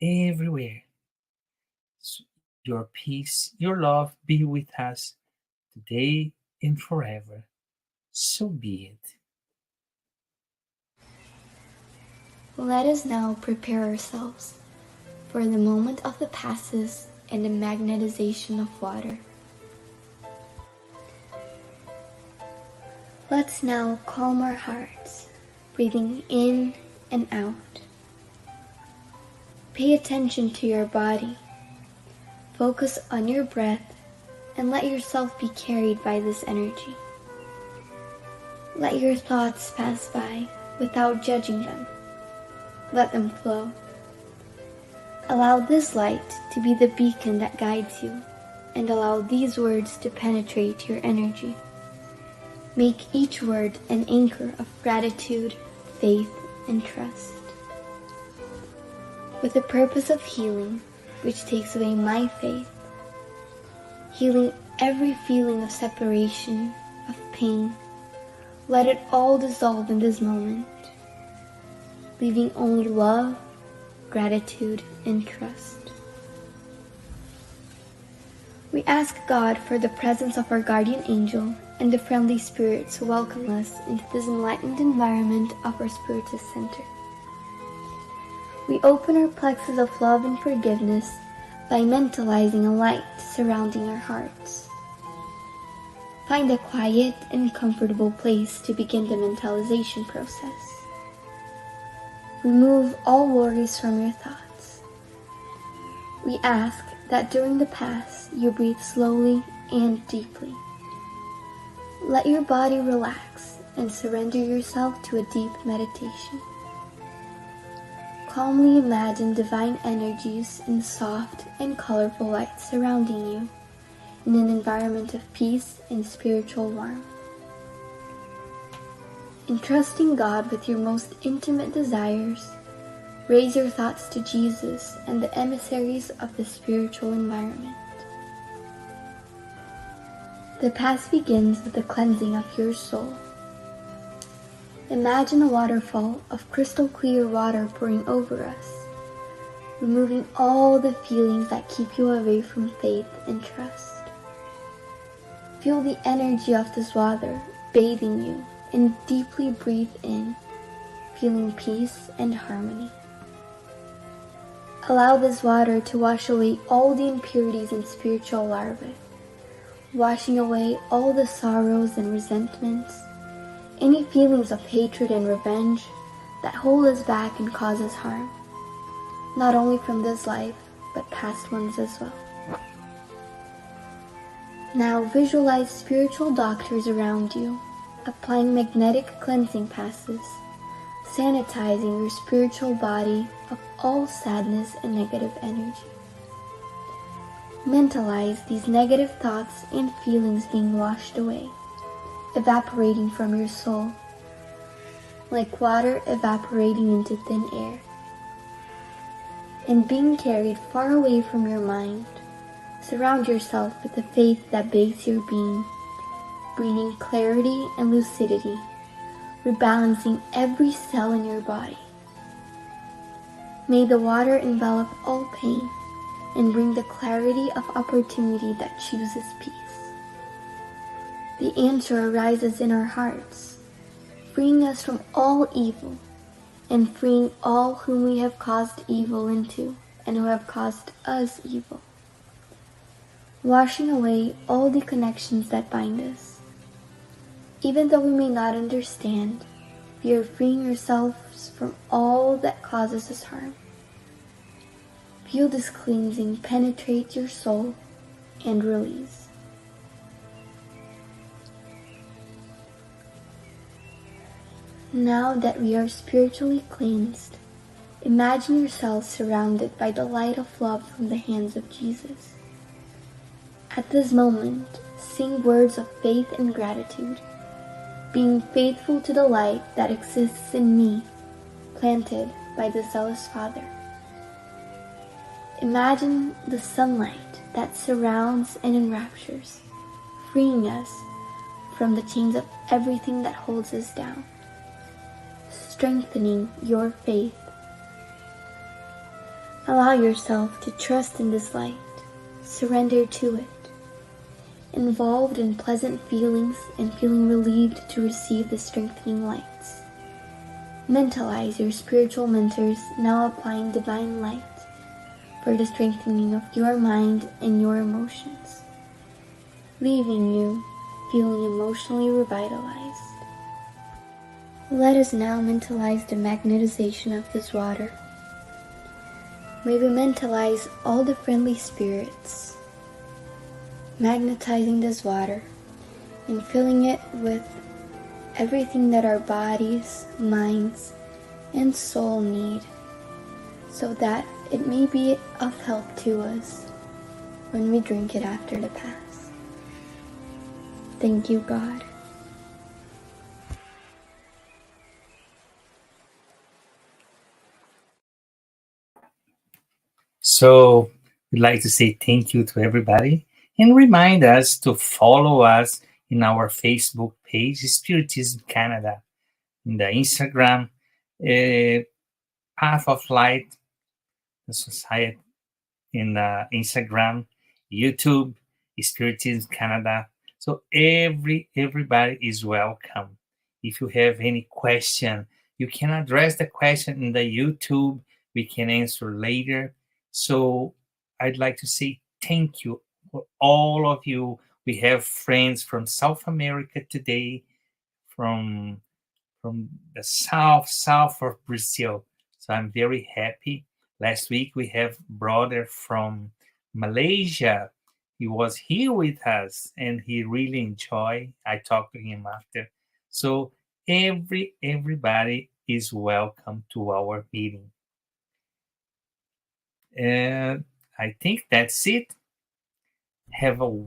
[SPEAKER 1] everywhere. Your peace, your love be with us today and forever. So be it.
[SPEAKER 7] Let us now prepare ourselves for the moment of the passes and the magnetization of water. Let's now calm our hearts, breathing in and out. Pay attention to your body. Focus on your breath and let yourself be carried by this energy. Let your thoughts pass by without judging them. Let them flow. Allow this light to be the beacon that guides you, and allow these words to penetrate your energy. Make each word an anchor of gratitude, faith, and trust. With the purpose of healing, which takes away my faith, healing every feeling of separation, of pain, let it all dissolve in this moment, leaving only love, gratitude, and trust. We ask God for the presence of our guardian angel and the friendly spirits who welcome us into this enlightened environment of our Spiritist Center. We open our plexus of love and forgiveness by mentalizing a light surrounding our hearts. Find a quiet and comfortable place to begin the mentalization process. Remove all worries from your thoughts. We ask that during the pass you breathe slowly and deeply. Let your body relax and surrender yourself to a deep meditation. Calmly imagine divine energies in soft and colorful light surrounding you in an environment of peace and spiritual warmth. Entrusting God with your most intimate desires, raise your thoughts to Jesus and the emissaries of the spiritual environment. The pass begins with the cleansing of your soul. Imagine a waterfall of crystal clear water pouring over us, removing all the feelings that keep you away from faith and trust. Feel the energy of this water bathing you and deeply breathe in, feeling peace and harmony. Allow this water to wash away all the impurities and spiritual larvae, washing away all the sorrows and resentments, any feelings of hatred and revenge that hold us back and cause us harm, not only from this life, but past ones as well. Now visualize spiritual doctors around you, applying magnetic cleansing passes, sanitizing your spiritual body of all sadness and negative energy. Mentalize these negative thoughts and feelings being washed away, evaporating from your soul, like water evaporating into thin air, and being carried far away from your mind. Surround yourself with the faith that bathes your being, bringing clarity and lucidity, rebalancing every cell in your body. May the water envelop all pain and bring the clarity of opportunity that chooses peace. The answer arises in our hearts, freeing us from all evil and freeing all whom we have caused evil into and who have caused us evil. Washing away all the connections that bind us. Even though we may not understand, we are freeing ourselves from all that causes us harm. Feel this cleansing penetrate your soul and release. Now that we are spiritually cleansed, imagine yourself surrounded by the light of love from the hands of Jesus. At this moment, sing words of faith and gratitude, being faithful to the light that exists in me, planted by the zealous Father. Imagine the sunlight that surrounds and enraptures, freeing us from the chains of everything that holds us down, strengthening your faith. Allow yourself to trust in this light, surrender to it, involved in pleasant feelings and feeling relieved to receive the strengthening lights. Mentalize your spiritual mentors now applying divine light for the strengthening of your mind and your emotions, leaving you feeling emotionally revitalized. Let us now mentalize the magnetization of this water. May we mentalize all the friendly spirits, magnetizing this water and filling it with everything that our bodies, minds, and soul need, so that it may be of help to us when we drink it after the pass. Thank you, God.
[SPEAKER 1] So we'd like to say thank you to everybody and remind us to follow us in our Facebook page, Spiritism Canada, in the Instagram, Path of Light, the Society, in the Instagram, YouTube, Spiritism Canada. So everybody is welcome. If you have any question, you can address the question in the YouTube. We can answer later. So I'd like to say thank you for all of you. We have friends from South America today, from the south of Brazil. So I'm very happy. Last week we have brother from Malaysia. He was here with us and he really enjoyed. I talked to him after. So everybody is welcome to our meeting. And I think that's it. Have a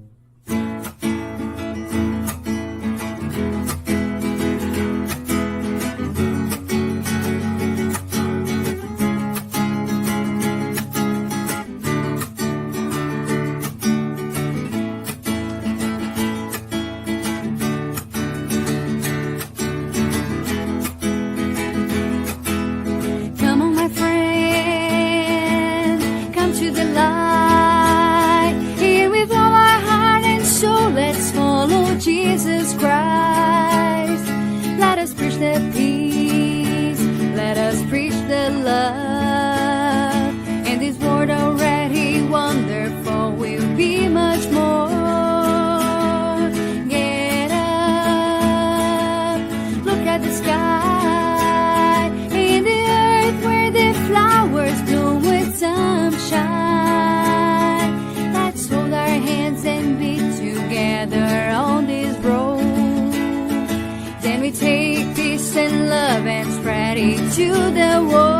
[SPEAKER 8] Come on, my friend, come to the light. Here with all our heart and soul, let to the world.